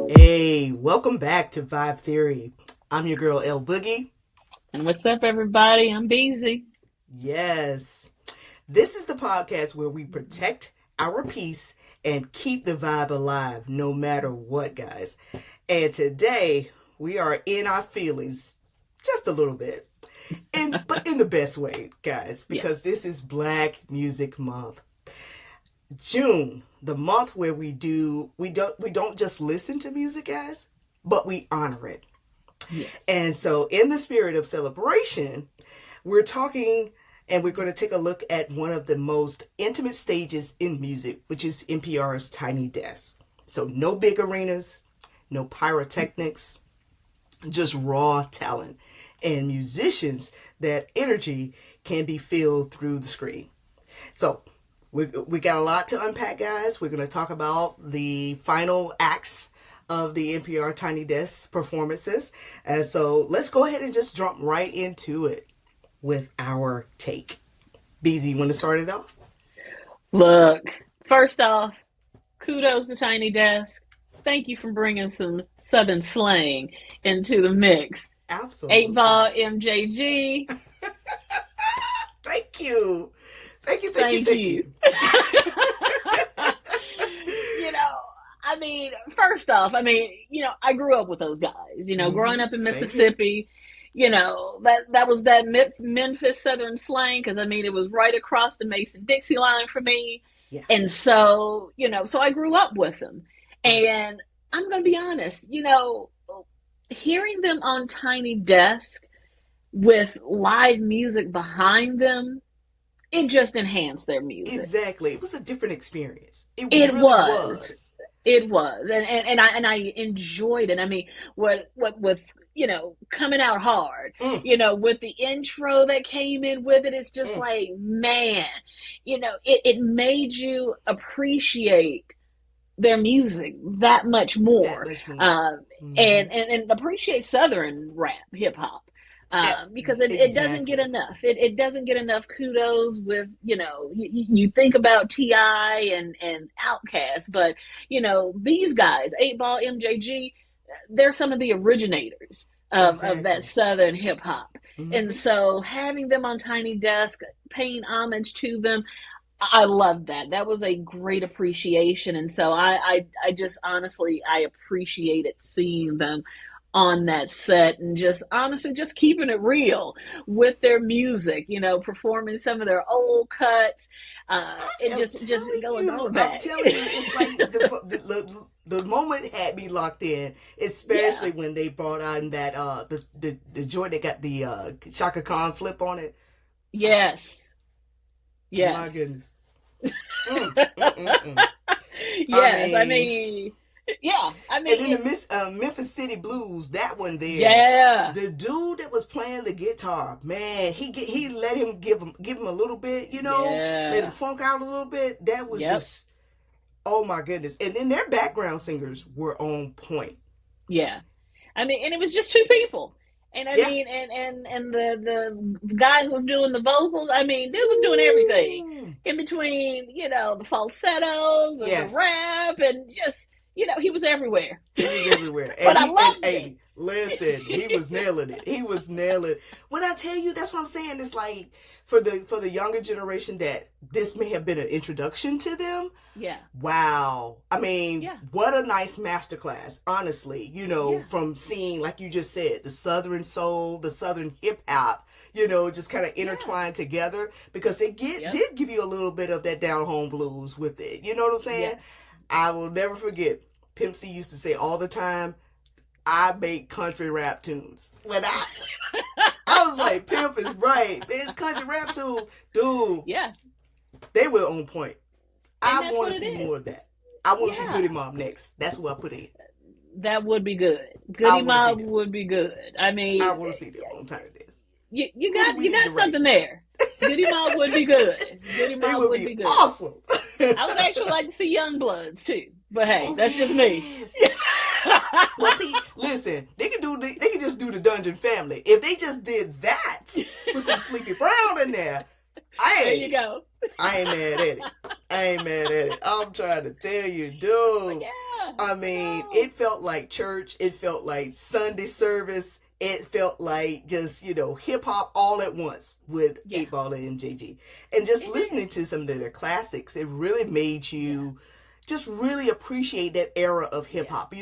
Hey, welcome back to Vibe Theory. I'm your girl L-Boogie. And what's up, everybody? I'm Beeze. Yes. This is the podcast where we protect our peace and keep the vibe alive no matter what, guys. And today we are in our feelings just a little bit. But in the best way, guys, because This is Black Music Month. June, the month where we don't just listen to music, guys, but we honor it. Yes. And so in the spirit of celebration, we're talking and we're going to take a look at one of the most intimate stages in music, which is NPR's Tiny Desk. So no big arenas, no pyrotechnics, just raw talent and musicians that energy can be filled through the screen. So we got a lot to unpack, guys. We're going to talk about the final acts of the NPR Tiny Desk performances. And so let's go ahead and just jump right into it with our take. Beeze, you want to start it off? Look, first off, kudos to Tiny Desk. Thank you for bringing some Southern slang into the mix. Absolutely. 8-Ball MJG. Thank you. Thank you. First off, I grew up with those guys, growing up in Mississippi, that was that Memphis Southern slang. Cause it was right across the Mason-Dixie line for me. Yeah. And so, so I grew up with them, and I'm going to be honest, hearing them on Tiny Desk with live music behind them, it just enhanced their music. Exactly. It was a different experience. It really was. It was. And I enjoyed it. What with, Comin Out Hard, with the intro that came in with it, it's just like, man, it made you appreciate their music that much more. And appreciate Southern rap, hip hop. Because it doesn't get enough. It doesn't get enough kudos with, you think about T.I. and Outkast, but, these guys, 8-Ball MJG, they're some of the originators of that Southern hip hop. Mm-hmm. And so having them on Tiny Desk, paying homage to them, I love that. That was a great appreciation. And so I just honestly, I appreciated seeing them on that set and just honestly just keeping it real with their music, performing some of their old cuts, and just going back. I'm telling you, it's like the moment had me locked in, especially when they brought on that the joint that got the Chaka Khan flip on it. Yes. My goodness. Yes, and then the Memphis City Blues, that one there. Yeah. The dude that was playing the guitar, man, he let him give him a little bit, let him funk out a little bit. That was just, oh my goodness. And then their background singers were on point. Yeah. And it was just two people. And and the guy who was doing the vocals, dude was doing everything in between, the falsettos and the rap and just, he was everywhere. But I loved it. Hey, listen, he was nailing it. When I tell you, that's what I'm saying. It's like for the younger generation that this may have been an introduction to them. Yeah. Wow. What a nice masterclass, honestly, from seeing, like you just said, the Southern soul, the Southern hip hop, just kind of intertwined together, because they did give you a little bit of that down home blues with it. You know what I'm saying? Yeah. I will never forget, Pimp C used to say all the time, I make country rap tunes. When I was like, Pimp is right. It's country rap tunes. Dude. Yeah. They were on point. I want to see more of that. I want to see Goody Mob next. That's what I put in. That would be good. Goody Mob would be good. I want to see them on Tiny Desk. You got something there. Goody Mob would be good. Goody Mob would be good. Awesome. I would actually like to see Young Bloods too. But hey, that's just me. Well, see, listen, they can just do the Dungeon Family. If they just did that with some Sleepy Brown in there, There you go. I ain't mad at it. I ain't mad at it. I'm trying to tell you, dude. Yeah. I mean, it felt like church. It felt like Sunday service. It felt like just, hip hop all at once with 8 Ball and MJG. And just listening to some of their classics, it really made you just really appreciate that era of hip hop.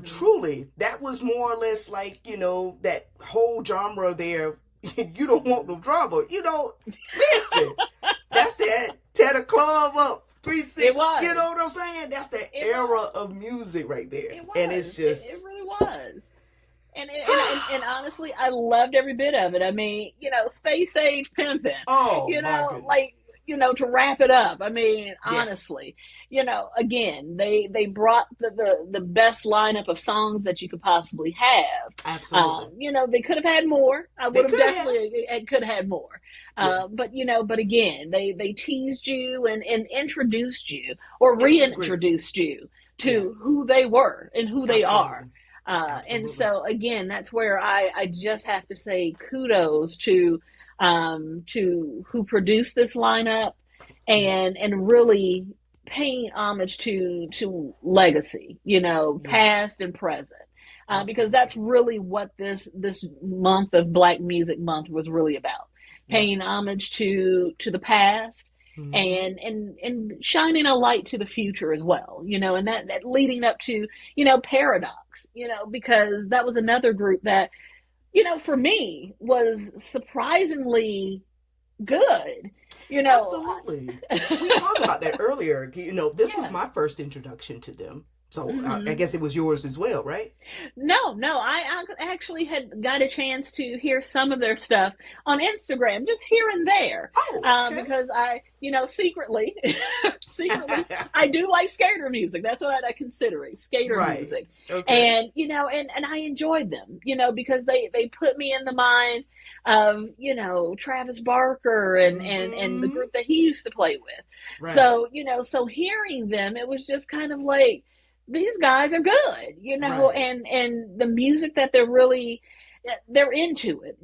Truly, that was more or less like, that whole genre there. You don't want no drama. Listen, that's that. Tear the club up. 3-6. It was. You know what I'm saying? That's the era of music right there. It was. And it's just. It really was. And honestly, I loved every bit of it. I mean, space age pimping. Oh, my goodness. To wrap it up. I mean, honestly, again, they brought the best lineup of songs that you could possibly have. Absolutely. They could have had more. I would have definitely could have had more. But again, they teased you and introduced you or reintroduced you to who they were and who they are. And so again, that's where I just have to say kudos to who produced this lineup and really paying homage to legacy, past and present. Because that's really what this month of Black Music Month was really about. Paying homage to the past and shining a light to the future as well, and that leading up to, Paradox, because that was another group that, for me was surprisingly good. Absolutely. We talked about that earlier. This was my first introduction to them. So I guess it was yours as well, right? No. I actually had got a chance to hear some of their stuff on Instagram, just here and there. Oh, okay. Because I, secretly, I do like skater music. That's what I consider it, skater music. Okay. And I enjoyed them, because they put me in the mind of, Travis Barker and the group that he used to play with. Right. So, so hearing them, it was just kind of like, these guys are good, right. and the music that they're into it,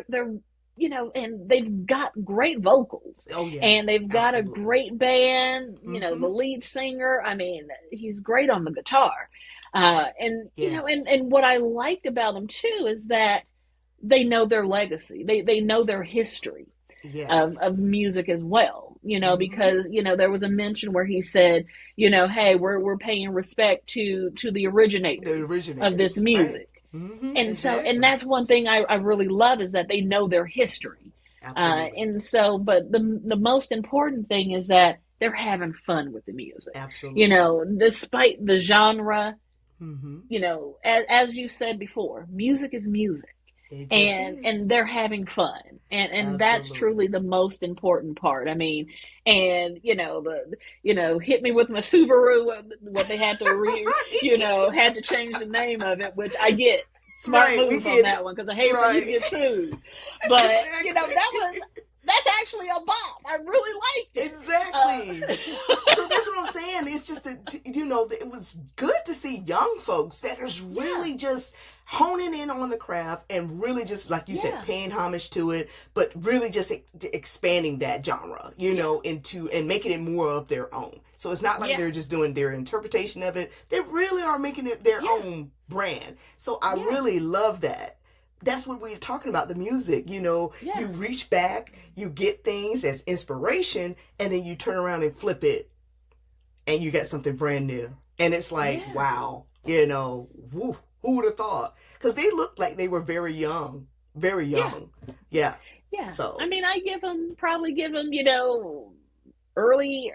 they're and they've got great vocals. Oh, yeah. And they've got a great band, the lead singer, I mean, he's great on the guitar. And what I liked about them too is that they know their legacy. They know their history of music as well. Because, there was a mention where he said, hey, we're paying respect to the originators of this music. Right. And so, and that's one thing I really love is that they know their history. And so, but the most important thing is that they're having fun with the music. Absolutely. Despite the genre, as you said before, music is music. And they're having fun, and that's truly the most important part. I mean, and hit me with my Subaru, what they had to had to change the name of it, which I get. Smart move on that one, because I hate for you to get sued. But that's actually a bop. I really liked it. Exactly. So that's what I'm saying. It's just that, it was good to see young folks that is really just honing in on the craft and really just, like you said, paying homage to it, but really just expanding that genre, into and making it more of their own. So it's not like they're just doing their interpretation of it. They really are making it their own brand. So I really love that. That's what we're talking about, the music. You reach back, you get things as inspiration, and then you turn around and flip it, and you get something brand new. And it's like, wow, woo, who would have thought? Because they looked like they were very young. Yeah. So I mean, I probably give them, early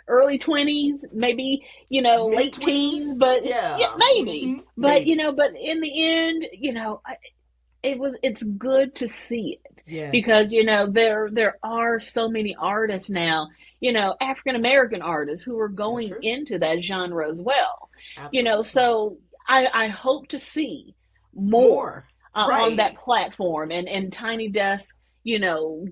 20s, maybe, late teens, but maybe. But, but in the end, it's good to see it. Yes. Because, there are so many artists now, African American artists who are going into that genre as well. Absolutely. So I hope to see more on that platform and Tiny Desk,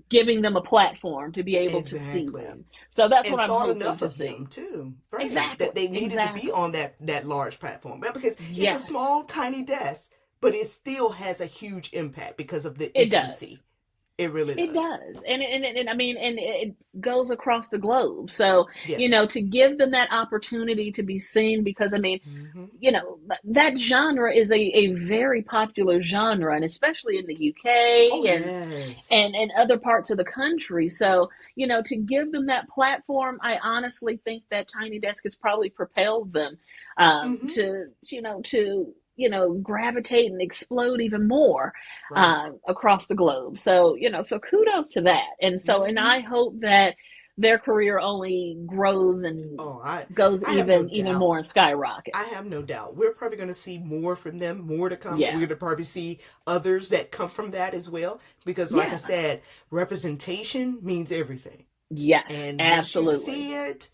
giving them a platform to be able to see them. So that's what I'm hoping to see. Them too. Right? Exactly. That they needed to be on that large platform. Because it's a small, tiny desk, but it still has a huge impact because of the intimacy. It really It does. does. And I mean, and it goes across the globe. So, Yes. to give them that opportunity to be seen, because I mean, Hmm. that genre is a very popular genre, and especially in the Oh UK yes. and other parts of the country. So, to give them that platform, I honestly think that Tiny Desk has probably propelled them Hmm. to gravitate and explode even more Right. across the globe. So, so kudos to that. And Hmm. I hope that their career only grows and Oh, I goes I have no even doubt. more and skyrocket. I have no doubt. We're probably going to see more from them, more to come. We're Yeah. going to probably see others that come from that as well. Because, like I Yeah. said, representation means everything. Yes, And once you absolutely. see it,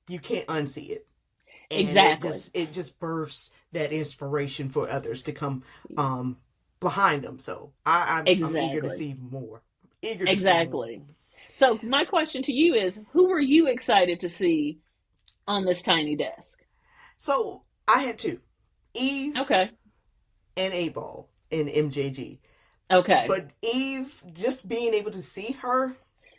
you can't unsee it. And Exactly. it just births that inspiration for others to come behind them. So I'm eager to Exactly. see more. Eager to see more. Exactly. So my question to you is, who are you excited to see on this tiny desk? So I had two, Eve Okay. and A Ball in MJG. Okay. But Eve, just being able to see her,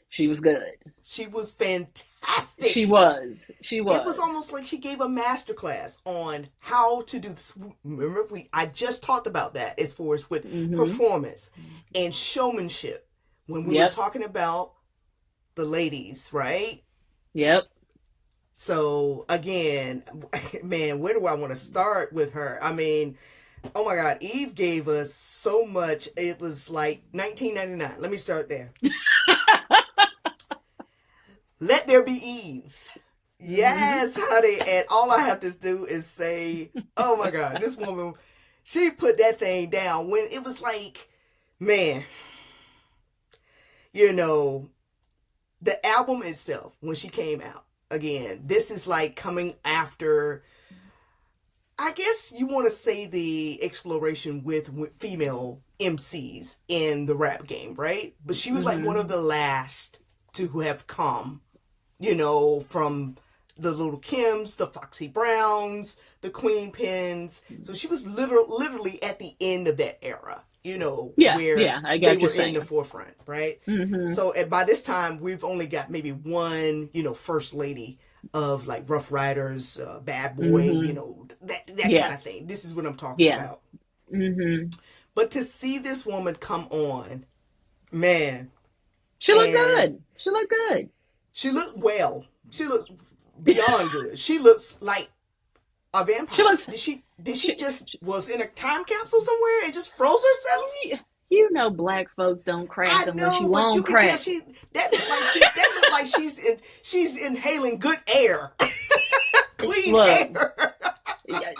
She was good. she was She fantastic. was. She It was was. almost like she gave a master class on how to do this. Remember, I just talked about that as far as with Mhm. performance and showmanship when we were Yep. talking about the ladies, right? Yep. So again, man, where do I want to start with her? I mean, oh my God, Eve gave us so much. It was like 1999. Let me start there. Let there be Eve. Mhm. Yes, honey. And all I have to do is say, oh my God, this woman, she put that thing down when it was like, man, you know, the album itself, when she came out, again, this is like coming after, I guess you want to say, the exploration with female MCs in the rap game, right? But she was like one of Mhm. the last to have come, from the Little Kims, the Foxy Browns, the Queen Pins. So she was literally at the end of that era, Yeah. where Yeah. I they got you were in the saying. forefront, right? Mhm. So by this time, we've only got maybe one, first lady of like Ruff Ryders, Bad Boy, Mhm. that kind Yeah. of thing. This is what I'm talking Yeah. about. Mhm. But to see this woman come on, man, She looked and good. She looked good. she looked well. She looks beyond good. She looks like a She vampire. looks. Did she She, just was in a time capsule somewhere and just froze herself? black folks don't crack I unless know, you but you won't can tell crack. that looked like she's inhaling good air, clean Look, air. yeah,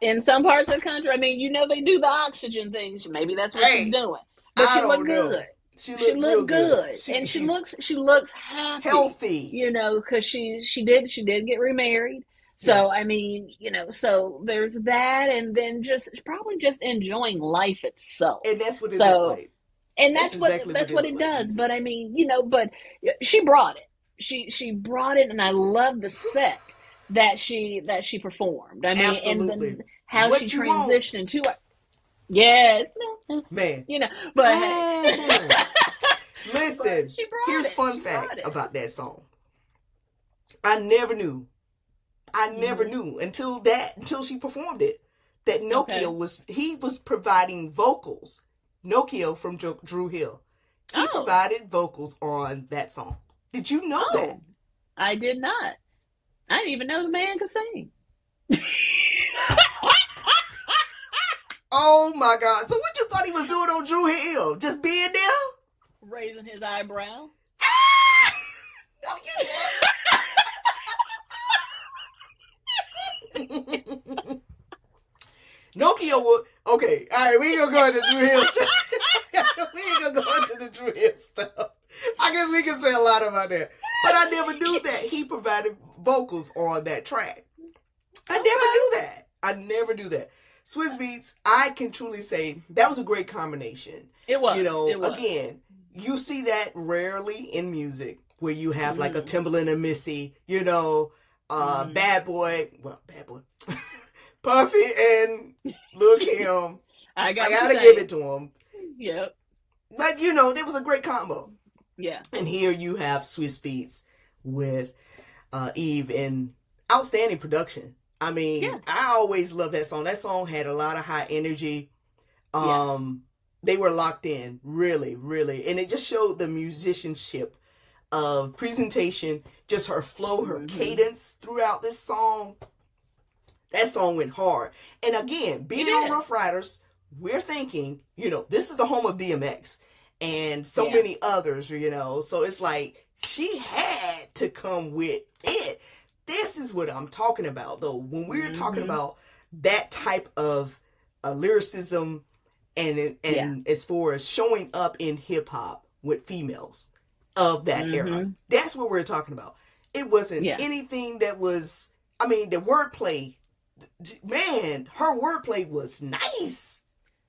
in some parts of the country, I mean, they do the oxygen things. Maybe that's what she's Hey, doing, but I she looked don't good. know. She She looked real looked good. good, She and she she's looks she looks happy. healthy. Because she did get remarried. So I Yes, mean, so there's that, and then just probably just enjoying life itself. and that's what it looked So like. and That's that's what exactly what that's it what looked it like, does. Beezy. But I mean, but she brought it. She brought it, and I love the set that she performed. I mean, and then Absolutely. how she What you want, transitioned into it. Yes, man? but hey, Hmm. but Listen, she brought here's it. fun She brought fact it. about that song. I never knew. I never Hmm. knew until she performed it that Okay. he was providing vocals. Nokia from Drew Hill. He Oh, provided vocals on that song. Did you know that? oh, I did not. I didn't even know the man could sing. Oh my God! So what you thought he was doing on Drew Hill? Just being there? Raising his eyebrow. Ah! No, you didn't. Nokia would. Okay, all right. We ain't gonna go into Drew Hill stuff. We ain't gonna go into the Drew Hill stuff. I guess we can say a lot about that. But I never knew that he provided vocals on that track. I never Okay. knew that. I never knew that. Swiss Beats, I can truly say that was a great combination. It was. It was. Again, you see that rarely in music where you have like a Mm-hmm. Timbaland and Missy, Mm-hmm. Bad Boy, Puffy and Lil Kim. I I got what you're gotta give saying. it to him. Yep. But it was a great combo. Yeah. And here you have Swiss Beats with Eve in outstanding production. I mean, Yeah. I always loved that song. That song had a lot of high energy. Yeah. They were locked in, really, really. And it just showed the musicianship of presentation, just her flow, her cadence throughout this song. That song went hard. And again, being on Ruff Ryders, we're thinking, this is the home of DMX and so many others, so it's like she had to come with it. This is what I'm talking about, though. When we're talking about that type of lyricism and as far as showing up in hip hop with females of that era, that's what we're talking about. It wasn't anything that was, the wordplay, man, her wordplay was nice.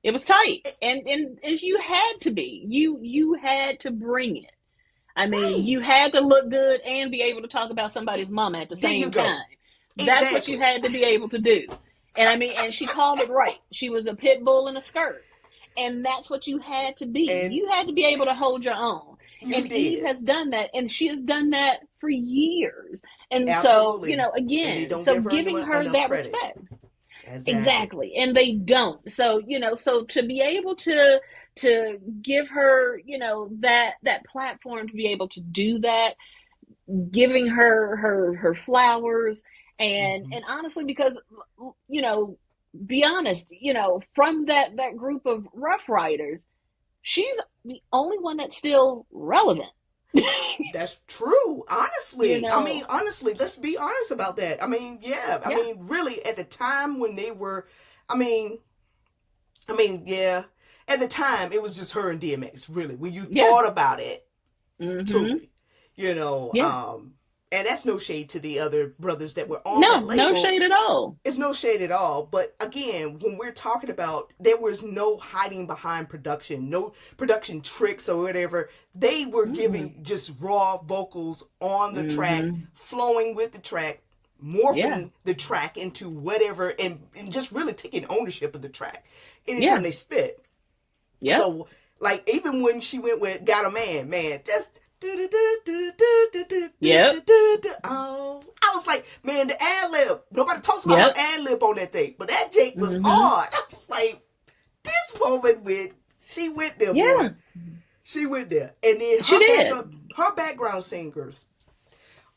It was tight, and you had to be. You had to bring it. You had to look good and be able to talk about somebody's mama at the same time. That's what you had to be able to do. And and she called it right. She was a pit bull in a skirt, and that's what you had to be. You had to be able to hold your own. And Eve has done that, and she has done that for years. And absolutely. So, again, so giving her that credit. Respect. Exactly. And they don't. So, so to be able to give her, that platform to be able to do that, giving her flowers and honestly, because, be honest, from that group of Ruff Ryders, she's the only one that's still relevant. That's true. Honestly, honestly, let's be honest about that. Really, at the time when they were, at the time it was just her and DMX. Really, when you thought about it, truly, and that's no shade to the other brothers that were on that label. No shade at all. It's no shade at all. But again, when we're talking about, there was no hiding behind production, no production tricks or whatever. They were giving just raw vocals on the track, flowing with the track, morphing the track into whatever, and just really taking ownership of the track anytime they spit. Yeah. So, like, even when she went with Got a Man, just... Oh, I was like, man, the ad-lib. Nobody talks about her ad-lib on that thing, but that Jake was hard. I was like, this woman she went there, boy. She went there. And then her background singers.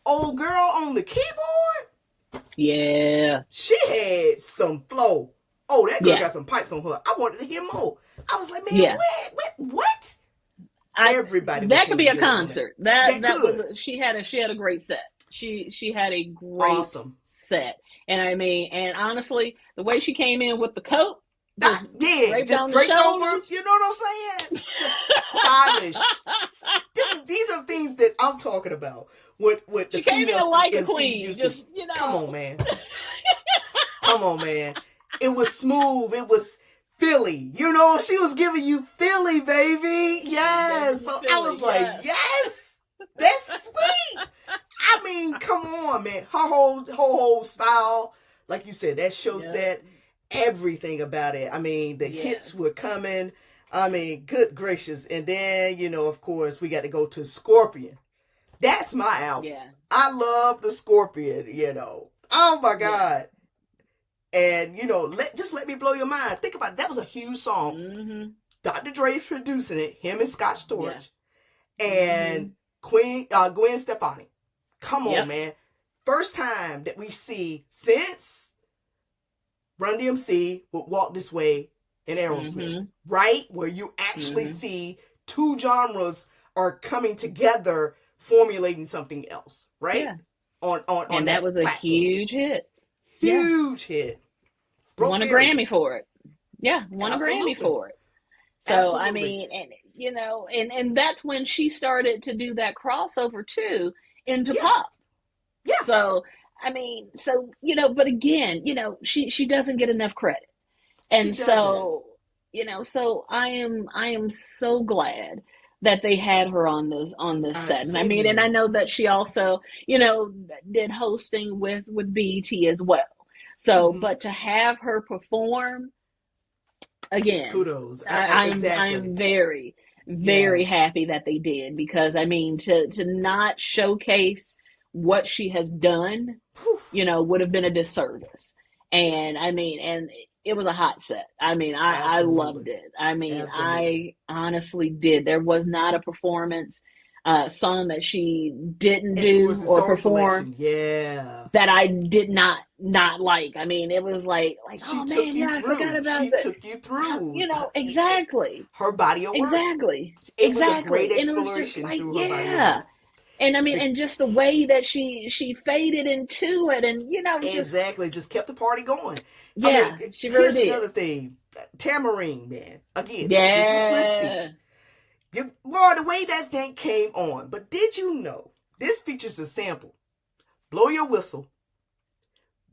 Old girl on the keyboard. Yeah. She had some flow. Oh, that girl got some pipes on her. I wanted to hear more. I was like, man, what? Everybody. That could be a concert. That was she had a great set. She had a great set. And and honestly, the way she came in with the coat, just draped over. You know what I'm saying? Just stylish. These are things that I'm talking about. What the she came in like a queen. Used to. Come on, man. Come on, man. It was smooth. It was Philly. She was giving you Philly, baby. Yes. So Philly, I was like, yes. That's sweet. Come on, man. Her whole style, like you said, that show set, everything about it. The hits were coming. Good gracious. And then, of course, we got to go to Scorpion. That's my album. Yeah. I love the Scorpion, Oh my God. And, just let me blow your mind. Think about it. That was a huge song. Dr. Dre's producing it, him and Scott Storch. And Gwen Stefani. Come on, man. First time that we see since Run DMC would Walk This Way in Aerosmith, right? Where you actually see two genres are coming together, formulating something else, right? Yeah. On that was a platform. Huge hit. Huge hit. Won a Grammy for it. Yeah, won a Grammy for it. So, and that's when she started to do that crossover too into pop. Yeah. So, but again, she doesn't get enough credit. And so, so I am so glad that they had her on this set. And and I know that she also, did hosting with BET as well. So, but to have her perform again, kudos. I'm very, Yeah. very happy that they did, because I mean, to not showcase what she has done, Whew. would have been a disservice. And I mean, and it was a hot set. I mean, I loved Absolutely. it. I mean, Absolutely. I honestly did. There was not a performance song that she didn't As far as do the or song perform selection, yeah. that I did not like. I mean, it was like, She oh took man, you yeah, I forgot through. about She that. took you through Exactly, her body of work. exactly, It was a great exactly. And it was just exploration like, through her body of yeah. work. And I mean, Be- and just the way that she faded into it, and just exactly. Just kept the party going. I mean, yeah, she really here's did. another thing. Tambourine, man. Again, this is Swiss Yeah. Beats. Boy, the way that thing came on. But did you know this features a sample, Blow Your Whistle,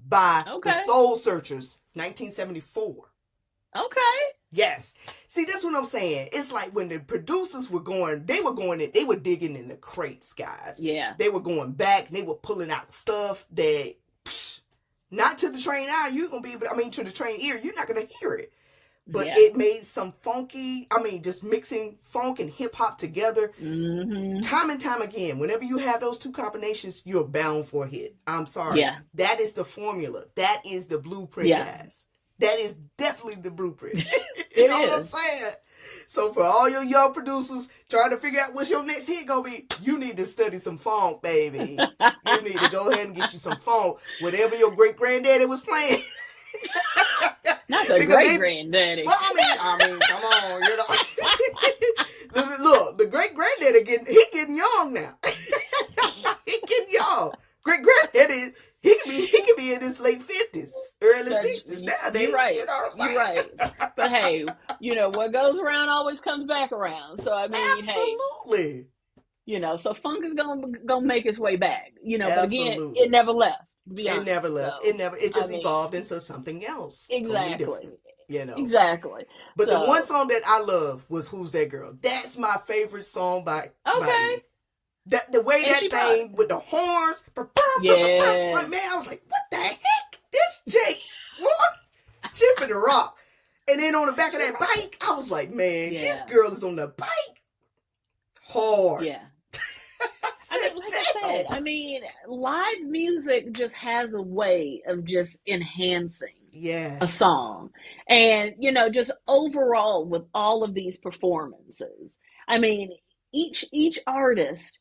by the Okay. Soul Searchers, 1974. Okay. Yes. See, that's what I'm saying. It's like when the producers were going, they were digging in the crates, guys. Yeah. They were going back, and they were pulling out stuff that, not to the trained eye, you're going to be able to, to the trained ear, you're not going to hear it. But Yeah. it made some funky, just mixing funk and hip hop together. Mm-hmm. Time and time again, whenever you have those two combinations, you're bound for a hit. I'm sorry. Yeah. That is the formula. That is the blueprint, guys. That is definitely the blueprint. You know what I'm saying? So for all your young producers trying to figure out what's your next hit gonna be, you need to study some funk, baby. You need to go ahead and get you some funk, whatever your great granddaddy was playing. Not the great granddaddy. Well, I mean, come on, Look, the great granddaddy getting young now. He getting young. Great granddaddy, he could be in his late 50s, early 60s nowadays. You're right. You know what I'm saying? You're right. But hey, what goes around always comes back around. So I mean, absolutely. Hey, so funk is gonna make its way back. But again, Absolutely. it never left. It never left. So, It just evolved into something else. Exactly. Totally different, Exactly. But the one song that I love was "Who's That Girl." That's my favorite song by you. The way that thing with the horns, man, I was like, what the heck? This Jake, what? She for the rock. And then on the back of that bike, I was like, man, this girl is on the bike hard. Yeah. I mean, live music just has a way of just enhancing a song. And, just overall with all of these performances, I mean, each artist,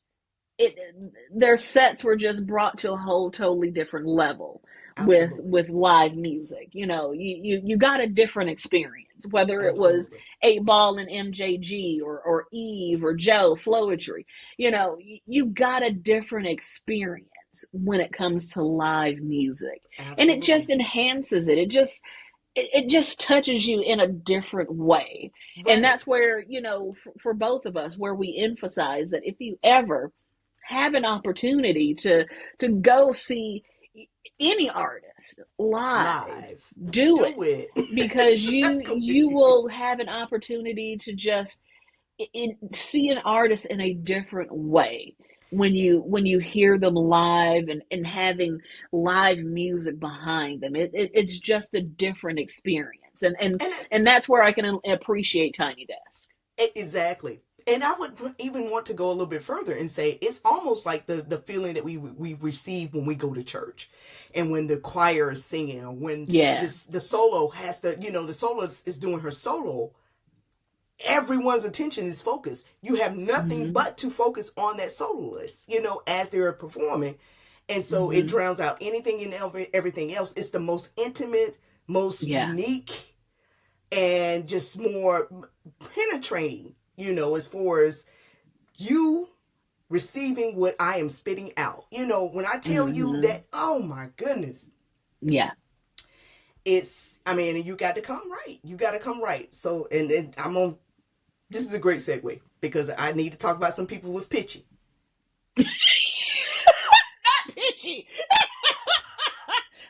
their sets were just brought to a whole totally different level. Absolutely. with live music. You got a different experience, whether it was 8 Ball and MJG or Eve or Joe Flowetry. You got a different experience when it comes to live music. Absolutely. And it just enhances it. It just touches you in a different way. Right. And that's where, for both of us, where we emphasize that if you ever have an opportunity to go see any artist live, do it. Because exactly. you will have an opportunity to just see an artist in a different way when you hear them live and having live music behind them. It's just a different experience, and that's where I can appreciate Tiny Desk. Exactly. And I would even want to go a little bit further and say it's almost like the feeling that we receive when we go to church, and when the choir is singing, or when the solo has to, the soloist is doing her solo. Everyone's attention is focused. You have nothing but to focus on that soloist, as they're performing, and so it drowns out anything and everything else. It's the most intimate, most unique, and just more penetrating. As far as you receiving what I am spitting out. When I tell you that, oh my goodness. Yeah. You got to come right. You got to come right. So, and this is a great segue, because I need to talk about some people who was pitchy. Not pitchy.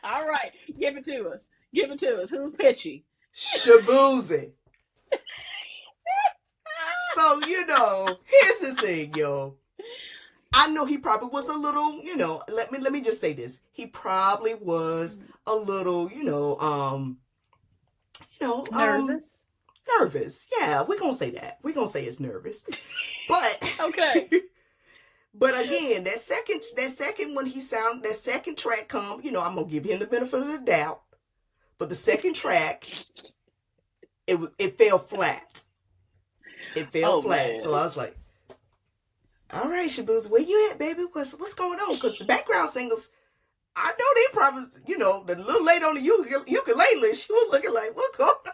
All right. Give it to us. Who's pitchy? Shaboozey. So, here's the thing, yo. I know he probably was a little, let me just say this. He probably was a little, nervous. nervous. Yeah, we're gonna say that. We're gonna say it's nervous. But Okay. but again, that second that second track come, I'm gonna give him the benefit of the doubt. But the second track, it fell flat. It fell flat. Man. So I was like, all right, Shaboozey, where you at, baby? What's going on? Because the background singers, I know they probably, the little lady on the ukulele, she was looking like, what going on?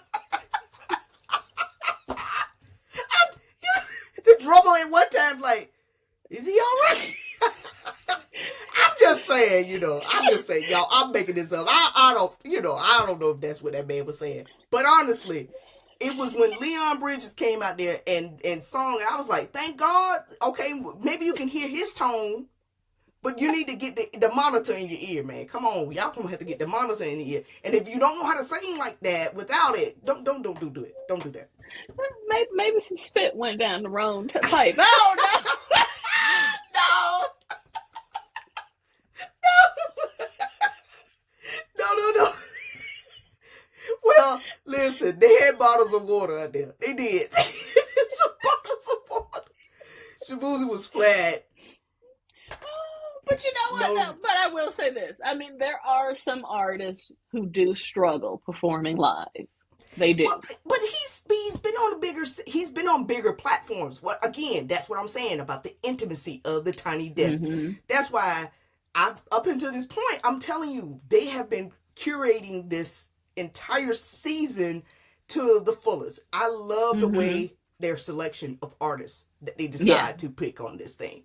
The drummer at one time, like, is he all right? I'm just saying, y'all, I'm making this up. I don't know if that's what that man was saying. But honestly, it was when Leon Bridges came out there and sung, and I was like, thank God, okay, maybe you can hear his tone, but you need to get the monitor in your ear, man. Come on, y'all gonna have to get the monitor in your ear. And if you don't know how to sing like that without it, don't do it. Don't do that. Maybe some spit went down the wrong pipe. Oh, no. No. Well, listen, they had bottles of water out there. They did. Some bottles of water. Shaboozey was flat. But you know what? No, but I will say this. I mean, there are some artists who do struggle performing live. They do. Well, but he's been on bigger platforms. Again, that's what I'm saying about the intimacy of the Tiny Desk. Mm-hmm. That's why up until this point, I'm telling you, they have been curating this entire season to the fullest. I love the way their selection of artists that they decide to pick on this thing.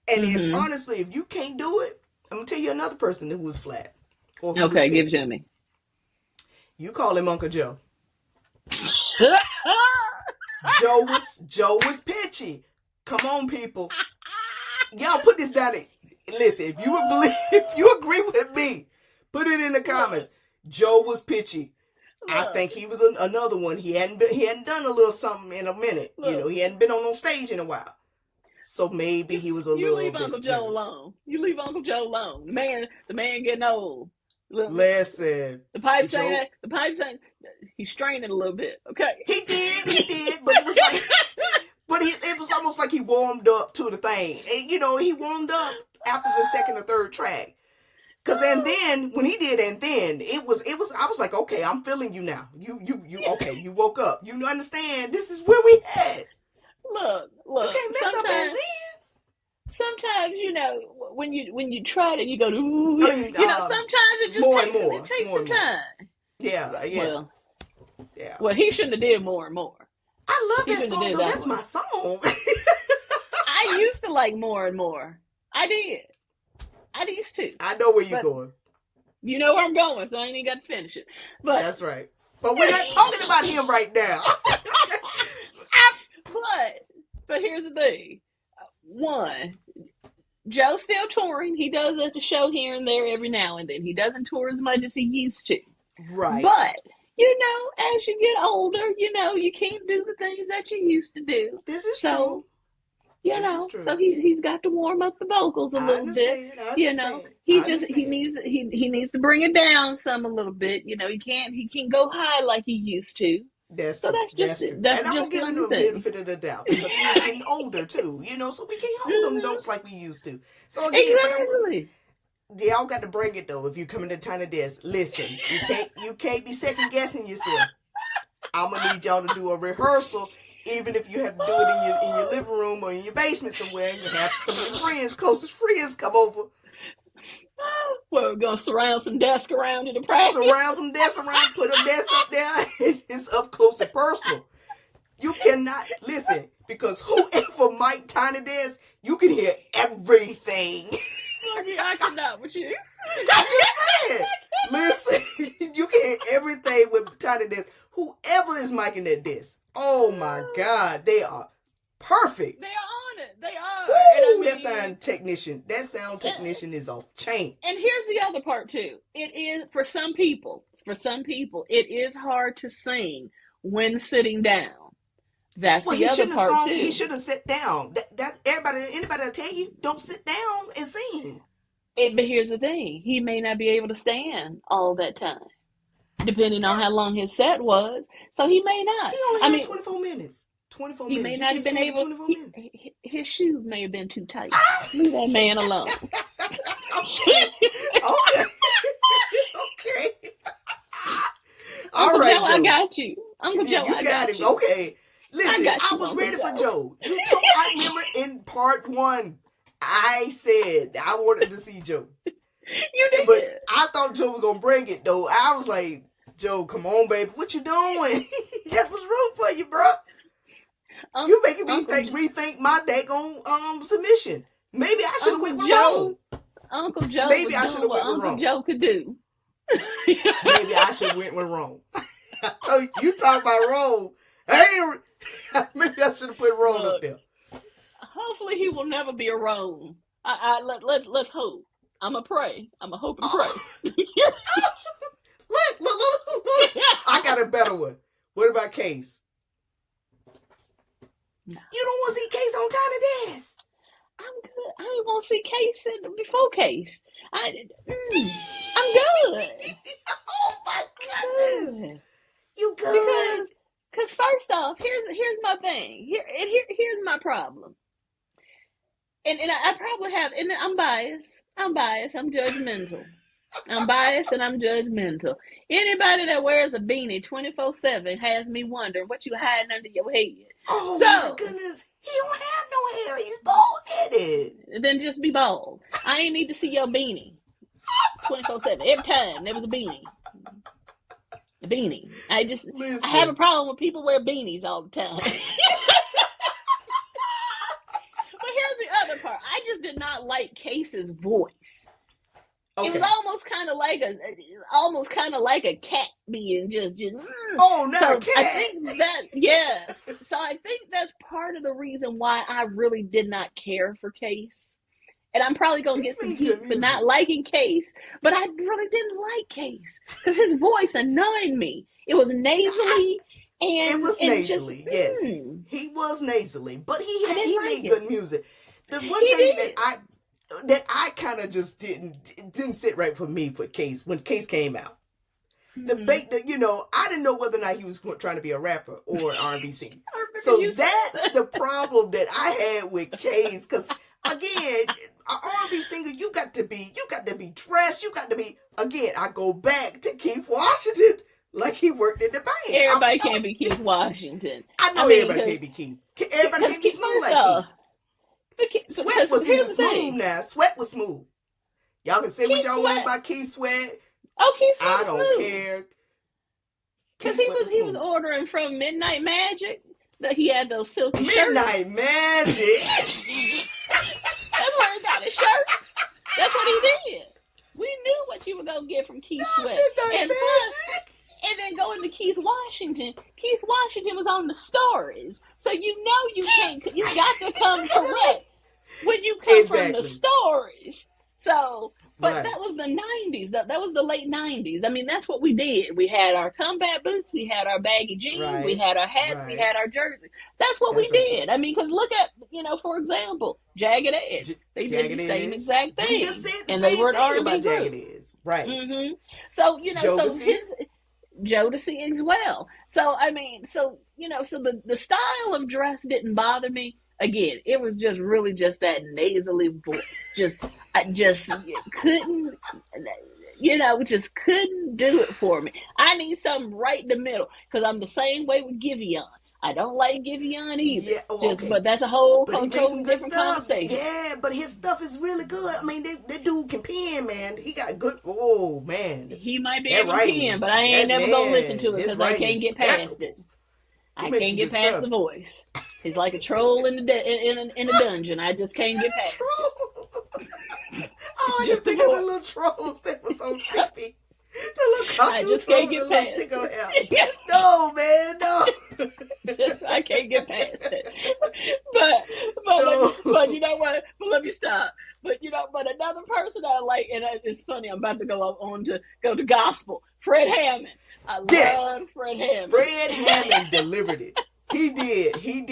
And if you can't do it, I'm gonna tell you another person who was flat. Okay, give it to me. You call him Uncle Joe. Joe was pitchy. Come on, people. Y'all put this down. Listen, if you agree with me, put it in the comments. Joe was pitchy. I think he was another one. He hadn't done a little something in a minute. He hadn't been on stage in a while. So maybe he was a little bit. You leave Uncle Joe alone. You leave Uncle Joe alone. The man getting old. Listen. The pipes ain't. He's straining a little bit. Okay. He did, but it was like, it was almost like he warmed up to the thing. And, he warmed up after the second or third track. And then when he did, it was. I was like, okay, I'm feeling you now. You okay? You woke up. You understand? This is where we at. Look. You can't mess up and then. Sometimes, when you try to, you go to, sometimes it just takes some time. Yeah. Well, he shouldn't have did more and more. I love that song, though. That's my song. I used to like More and More. I did. I used to. I know where you're going. You know where I'm going, so I ain't even got to finish it. But that's right. But we're not talking about him right now. But here's the thing. One, Joe's still touring. He does at the show here and there every now and then. He doesn't tour as much as he used to. Right. But, as you get older, you can't do the things that you used to do. This is true. So he's got to warm up the vocals a little bit. He needs to bring it down a little bit. He can't go high like he used to. That's true. And I'm giving him the benefit of the doubt because he's getting older too, so we can't hold them notes like we used to. So again, exactly. Y'all got to bring it though. If you come into Tiny Desk, listen, you can't be second guessing yourself. I'm gonna need y'all to do a rehearsal, even if you have to do it in your living room or in your basement somewhere, and you have some of your closest friends come over. Well, we're going to surround some desks around in the practice. Surround some desks around, put a desk up there. It's up close and personal. You cannot, listen, because whoever mic Tiny Desk, you can hear everything. I cannot with you. I'm just saying. Listen, you can hear everything with Tiny Desk. Whoever is micing that desk, oh my God, they are perfect. They are on it. They are. Woo, that sound technician is off chain. And here's the other part too. It is for some people, it is hard to sing when sitting down. That's the other part too. He should have sat down. Anybody will tell you, don't sit down and sing. But here's the thing. He may not be able to stand all that time. depending on how long his set was. So he may not. He only I had mean, 24 minutes. 24 he minutes. may You not can't have been stand for able. 24 minutes. His shoes may have been too tight. Leave that man alone. Okay. Okay. Okay. All Uncle right, Joe, Joe. I got you. Uncle Joe, You I got got him. you. Okay. Listen, I you, was Uncle ready Joe. for Joe. I remember in part 1, I said I wanted to see Joe. You did. But I thought Joe was going to bring it, though. I was like, Joe, come on, baby. What you doing? That was room for you, bro. You making me rethink my daggone submission. Maybe I should have went with Rome. Uncle Joe Maybe I was should doing have what went with Uncle Rome. Joe could do. Maybe I should have went with Rome. So you talk about Rome. Hey, maybe I should have put Rome up there. Hopefully he will never be a Rome. Let's hope. I'ma pray. I'ma hope and pray. Look. I got a better one. What about Case? No. You don't want to see Case on Tiny Desk. I'm good. I didn't want to see Case before Case. I'm good. Oh my goodness. You good? Because first off, here's my thing. Here's my problem. And I probably have, and I'm biased. I'm judgmental. I'm biased and I'm judgmental. Anybody that wears a beanie 24/7 has me wondering what you hiding under your head. Oh my goodness. He don't have no hair. He's bald-headed. Then just be bald. I ain't need to see your beanie 24/7. Every time there was a beanie. A beanie. I have a problem with people wear beanies all the time. But here's the other part. I just did not like Case's voice. Okay. It was almost kind of like a cat being just. Oh, not so a cat. I think that yes. So I think that's part of the reason why I really did not care for Case. And I'm probably gonna get some heat for not liking Case, but I really didn't like Case because his voice annoyed me. It was nasally. And it was nasally, just, yes. He was nasally, but he made good music. The one he thing did. that I kind of just didn't sit right for me for Case when Case came out. I didn't know whether or not he was trying to be a rapper or an R&B singer. So that's the problem that I had with Case, because again, an R&B singer, you got to be dressed. You got to be. Again, I go back to Keith Washington. Like he worked in the bank. Everybody can't be Keith Washington. I know everybody can't be Keith. Everybody can't be smooth like Keith. Sweat was even smooth now. Sweat was smooth. Y'all can say what y'all want about Keith Sweat. Oh, Keith Sweat I don't care. Because he was ordering from Midnight Magic. That he had those silky Midnight shirts. Magic. That's where he got his shirts. That's what he did. We knew what you were gonna get from Keith Sweat. Midnight Magic. And then going to Keith Washington. Keith Washington was on the stories, so you got to come correct when you come from the stories. So, but that was the 90s. That was the late 90s. I mean, that's what we did. We had our combat boots, we had our baggy jeans, we had our hats, we had our jerseys. That's what we did. I mean, because look at, for example, Jagged Edge. They did the same exact thing. We just said the and same they were an thing R&B about group. Jagged Edge. Right. Mm-hmm. So, Jodeci as well. So, I mean, so the style of dress didn't bother me. Again, it was just really just that nasally voice. I just couldn't, just couldn't do it for me. I need something right in the middle because I'm the same way with Giveon. I don't like Giveon either. Yeah, but that's a whole different conversation. Yeah, but his stuff is really good. I mean, that dude can pen, man. He got good. Oh man, he might be able to pen, but I ain't never gonna listen to it because I can't get past it. I can't get past the voice. He's like a troll in the dungeon. I just can't get past it. I just think of the little trolls that was so creepy. The little costume I just can't get past it. No, man, no. I can't get past it. But you know what? But let me stop. But another person I like, and it's funny. I'm about to go to gospel. Fred Hammond. I love Fred Hammond. Fred Hammond delivered it. He did. He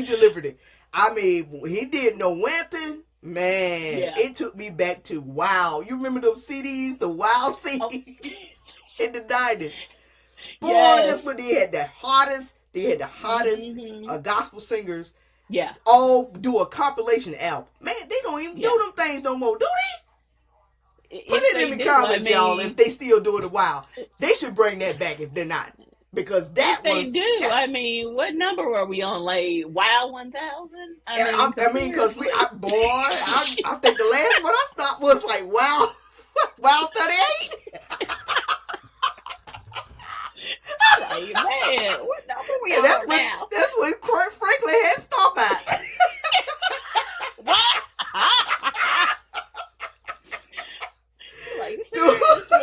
delivered it. I mean, he did No Wampin'. Man, It took me back to Wow. You remember those CDs, the Wow CDs in the 90s? Boy, Yes. that's when they had the hottest. They had the hottest Mm-hmm. gospel singers Yeah. all do a compilation album. Man, they don't even Yeah. do them things no more, do they? Put If it in they the do, I comments, y'all, if mean, they still doing it. Wow, they should bring that back if they're not, because if they do, I that's. mean, what number were we on? Like Wow 1000? I mean, I mean, because seriously. I think the last one I stopped was like Wow, Wow 38. Like, man, what number we And on now? that's when Kurt Franklin had stopped at. What? Like, Dude. seriously.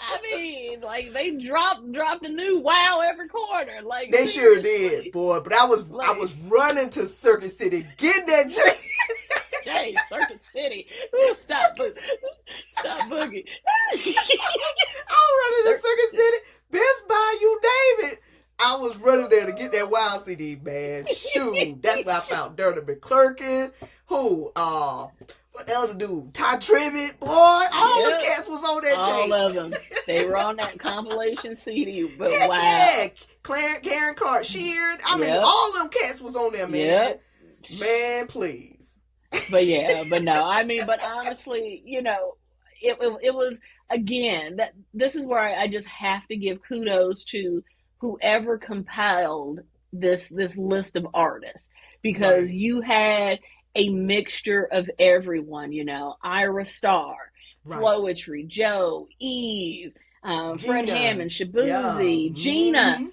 I mean, like, they dropped a new Wow every quarter. Like, They sure did, boy. But I was running to Circuit City, getting that drink. Hey, Circuit City. Ooh, stop boogie. I was running to Circuit City, Best Buy, you name it. I was running there to get that Wild CD, man. Shoot, that's where I found Dirty McClurkin. Who? What other dude? Ty Tribbett, boy. All the cats was on that all of them. They were on that compilation CD. But wow. Yeah, Karen Clark Sheard. I mean, all them cats was on there, man. Yep. Man, please. But yeah, but no, I mean, but honestly, you know, it was, again, that this is where I just have to give kudos to whoever compiled this list of artists, because you had a mixture of everyone, you know, Ira Starr, Floetry, Joe, Eve, Fred Hammond, Shaboozey, Gina,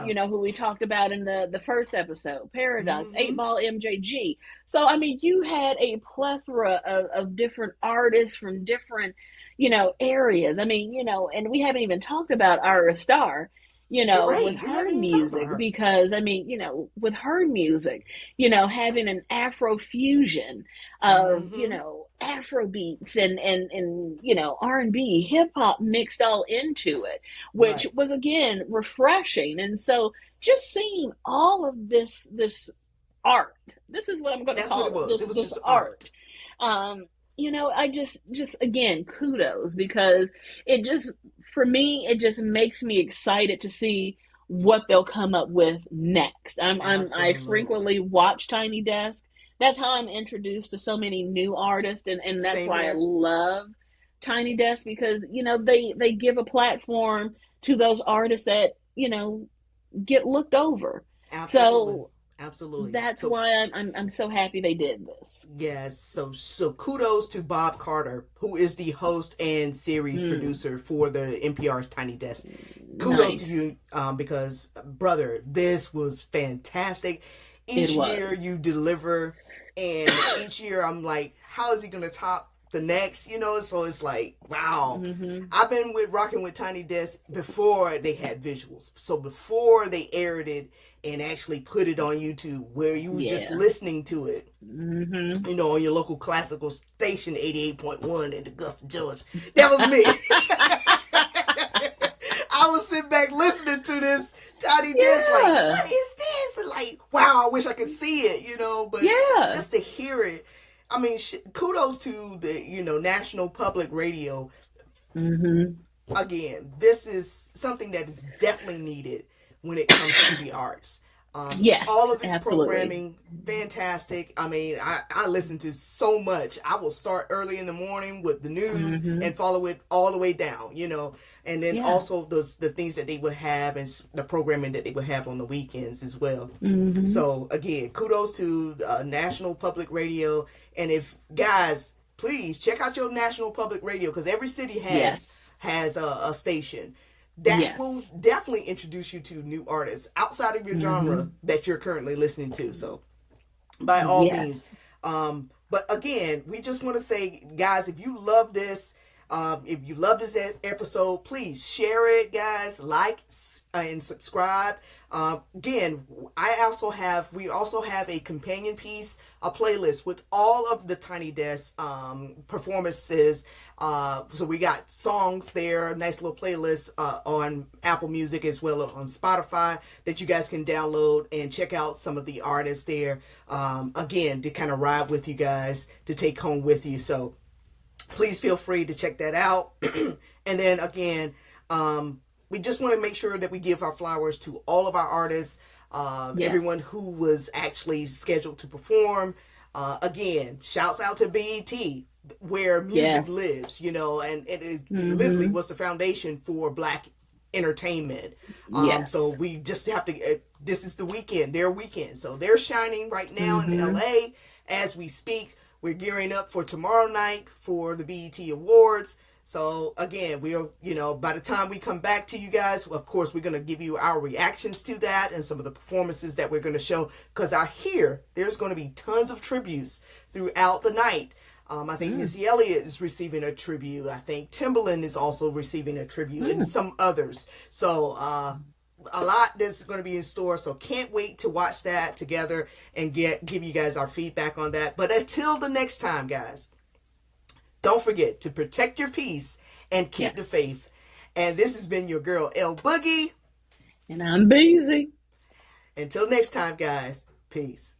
you know, who we talked about in the first episode, Paradox, 8-Ball MJG. So, I mean, you had a plethora of different artists from different, you know, areas. I mean, you know, and we haven't even talked about Ira Starr, you know, with her music, because, I mean, you know, with her music, you know, having an Afro fusion of, you know, Afro beats and, you know, R&B, hip hop mixed all into it, which was, again, refreshing. And so just seeing all of this art, this is what I'm going to call it. It was just art. You know, I just again, kudos, because it just, for me, it just makes me excited to see what they'll come up with next. I frequently watch Tiny Desk. That's how I'm introduced to so many new artists, and that's why I love Tiny Desk, because, you know, they give a platform to those artists that, you know, get looked over. So absolutely, that's why I'm so happy they did this. Yes, so kudos to Bob Carter, who is the host and series producer for the NPR's Tiny Desk. Kudos to you, because, brother, this was fantastic. Each year you deliver, and each year I'm like, how is he going to top the next? You know, so it's like, wow. I've been rocking with Tiny Desk before they had visuals. So before they aired it and actually put it on YouTube, where you were just listening to it, you know, on your local classical station, 88.1 in Augusta, Georgia. That was me. I was sitting back listening to this Tiny Desk, like, what is this? And like, wow, I wish I could see it, you know, but just to hear it. I mean, kudos to the, you know, National Public Radio. Again, this is something that is definitely needed when it comes to the arts. All of its programming, fantastic. I mean, I listen to so much. I will start early in the morning with the news and follow it all the way down, you know. And then also the things that they would have and the programming that they would have on the weekends as well. So, again, kudos to National Public Radio. And if, guys, please check out your National Public Radio, because every city has a station. That will definitely introduce you to new artists outside of your genre that you're currently listening to. So, by all means. But again, we just want to say, guys, if you love this episode, please share it, guys. Like and subscribe. Again, we also have a companion piece, a playlist with all of the Tiny Desk performances. So we got songs there, a nice little playlist on Apple Music as well as on Spotify that you guys can download and check out some of the artists there. Again, to kind of ride with you guys, to take home with you. So please feel free to check that out. And then again, we just want to make sure that we give our flowers to all of our artists, everyone who was actually scheduled to perform. Again, shouts out to BET, where music lives, you know, and it literally was the foundation for Black entertainment. So we just have to, this is the weekend, their weekend. So they're shining right now in LA as we speak. We're gearing up for tomorrow night for the BET Awards. So again, we'll, you know, by the time we come back to you guys, of course, we're going to give you our reactions to that and some of the performances that we're going to show, because I hear there's going to be tons of tributes throughout the night. I think Missy Elliott is receiving a tribute. I think Timbaland is also receiving a tribute, and some others. So a lot that's going to be in store. So can't wait to watch that together and give you guys our feedback on that. But until the next time, guys, don't forget to protect your peace and keep the faith. And this has been your girl, L-Boogie. And I'm Beeze. Until next time, guys. Peace.